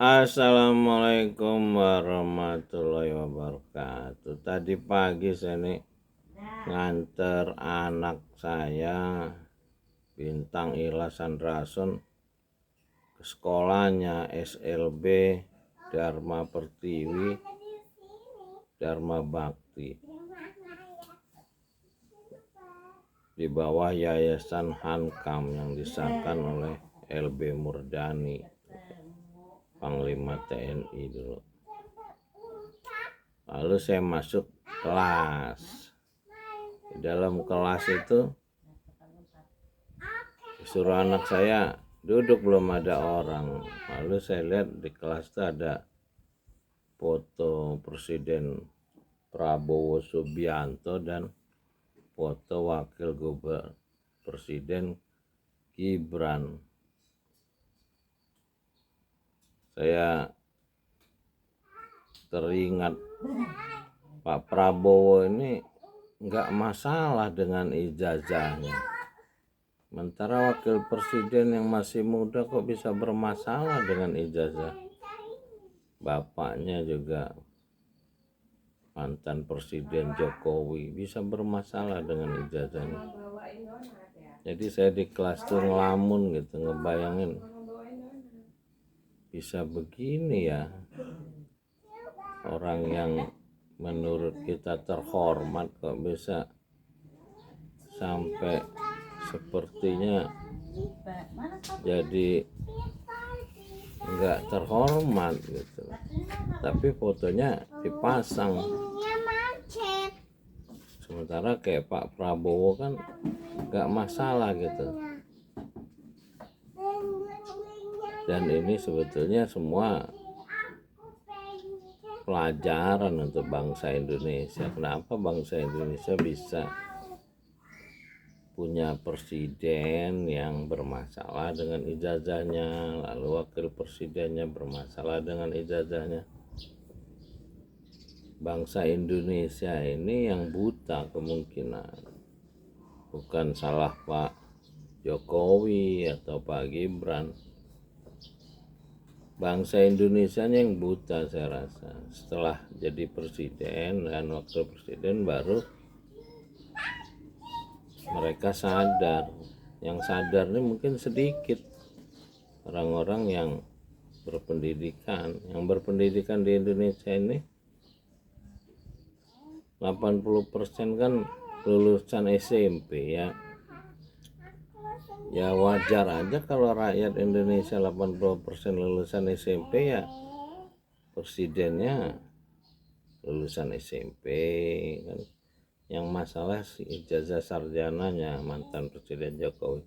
Assalamualaikum warahmatullahi wabarakatuh. Tadi pagi saya nih nganter anak saya Bintang Ila Sandrason ke sekolahnya SLB Dharma Pertiwi Dharma Bakti di bawah Yayasan Hankam yang disahkan oleh LB Murdani, Panglima TNI dulu. Lalu saya masuk kelas. Di dalam kelas itu disuruh anak saya duduk, belum ada orang. Lalu saya lihat di kelas itu ada foto Presiden Prabowo Subianto dan foto Wakil Gubernur Presiden Gibran. Saya teringat Pak Prabowo ini nggak masalah dengan ijazahnya, sementara wakil presiden yang masih muda kok bisa bermasalah dengan ijazah. Bapaknya juga mantan presiden Jokowi bisa bermasalah dengan ijazahnya. Jadi saya di kelas tuh ngelamun gitu, ngebayangin bisa begini ya, orang yang menurut kita terhormat kok bisa sampai sepertinya jadi nggak terhormat gitu. Tapi fotonya dipasang, sementara kayak Pak Prabowo kan nggak masalah gitu. Dan ini sebetulnya semua pelajaran untuk bangsa Indonesia. Kenapa bangsa Indonesia bisa punya presiden yang bermasalah dengan ijazahnya, lalu wakil presidennya bermasalah dengan ijazahnya. Bangsa Indonesia ini yang buta kemungkinan, bukan salah Pak Jokowi atau Pak Gibran. Bangsa Indonesia yang buta, saya rasa. Setelah jadi presiden dan wakil presiden baru mereka sadar. Yang sadar ini mungkin sedikit orang-orang yang berpendidikan. Yang berpendidikan di Indonesia ini 80% kan lulusan SMP ya. Ya wajar aja kalau rakyat Indonesia 80% lulusan SMP, ya presidennya lulusan SMP kan. Yang masalah si ijazah sarjananya mantan Presiden Jokowi.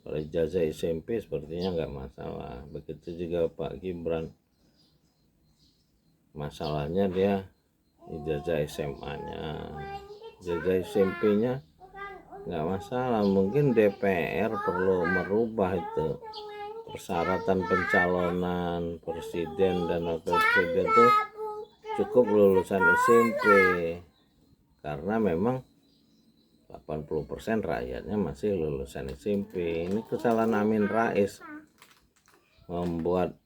Kalau ijazah SMP sepertinya nggak masalah. Begitu juga Pak Gibran, masalahnya dia ijazah SMA-nya. Ijazah SMP-nya nggak masalah. Mungkin DPR perlu merubah itu persyaratan pencalonan presiden dan wakil presiden itu cukup lulusan SMP, karena memang 80% rakyatnya masih lulusan SMP. Ini kesalahan Amin Rais membuat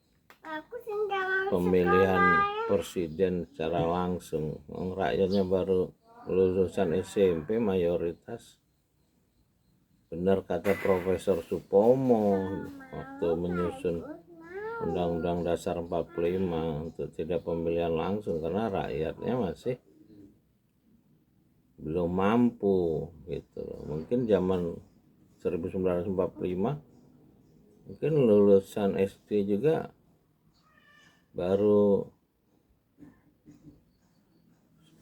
pemilihan presiden secara langsung. Rakyatnya baru lulusan SMP mayoritas. Benar kata Profesor Supomo waktu menyusun Undang-Undang Dasar 45 untuk tidak pemilihan langsung, karena rakyatnya masih belum mampu gitu. Mungkin zaman 1945 mungkin lulusan SD juga baru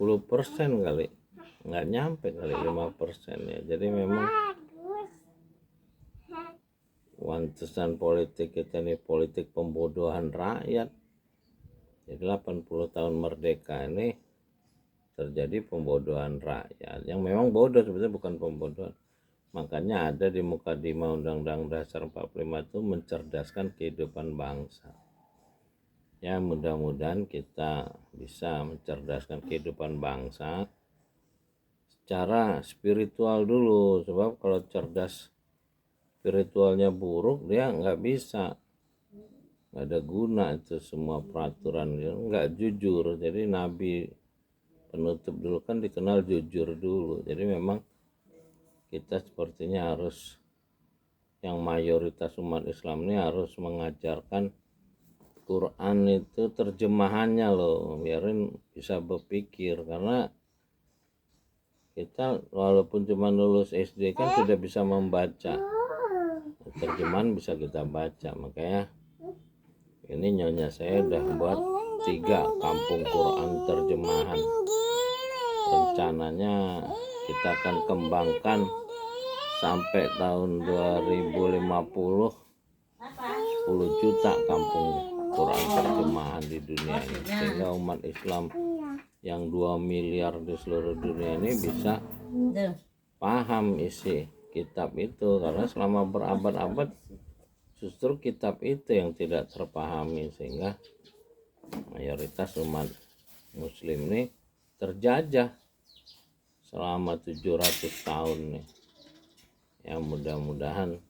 10% kali, nggak nyampe kali 5% ya. Jadi memang wantesan politik kita ini politik pembodohan rakyat. Jadi 80 tahun merdeka ini terjadi pembodohan rakyat, yang memang bodoh sebetulnya, bukan pembodohan. Makanya ada di Mukadimah Undang-Undang Dasar 45 itu mencerdaskan kehidupan bangsa. Ya mudah-mudahan kita bisa mencerdaskan kehidupan bangsa secara spiritual dulu, sebab kalau cerdas spiritualnya buruk dia nggak bisa nggak ada guna itu semua peraturan, nggak jujur. Jadi Nabi penutup dulu kan dikenal jujur dulu. Jadi memang kita sepertinya harus, yang mayoritas umat Islam ini harus mengajarkan Quran itu terjemahannya loh, biarin bisa berpikir. Karena kita walaupun cuma lulus SD kan sudah bisa membaca, terjemahan bisa kita baca. Makanya ini nyonya saya udah buat 3 kampung Quran terjemahan. Rencananya kita akan kembangkan sampai tahun 2050 10 juta kampung Quran terjemahan di dunia ini, sehingga umat Islam yang 2 miliar di seluruh dunia ini bisa paham isi kitab itu. Karena selama berabad-abad justru kitab itu yang tidak terpahami, sehingga mayoritas umat muslim ini terjajah selama 700 tahun nih. Ya mudah-mudahan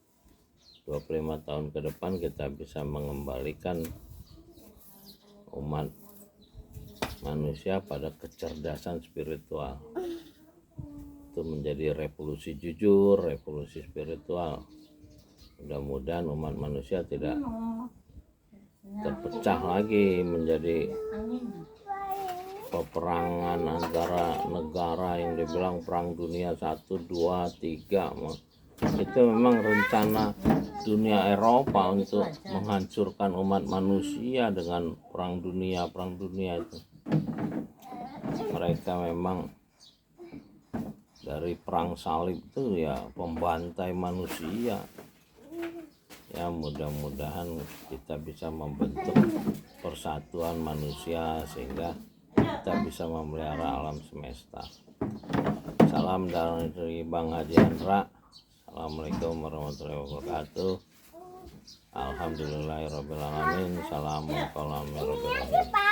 25 tahun ke depan kita bisa mengembalikan umat manusia pada kecerdasan spiritual. Itu menjadi revolusi jujur, revolusi spiritual. Mudah-mudahan umat manusia tidak terpecah lagi menjadi peperangan antara negara yang dibilang perang dunia 1, 2, 3. Itu memang rencana dunia Eropa untuk menghancurkan umat manusia dengan perang dunia itu. Mereka memang dari perang salib itu ya pembantai manusia. Ya mudah-mudahan kita bisa membentuk persatuan manusia sehingga kita bisa memelihara alam semesta. Salam dari Bang Haji Hendra. Assalamualaikum warahmatullahi wabarakatuh. Alhamdulillahirrabbilalamin. Assalamualaikum warahmatullahi wabarakatuh.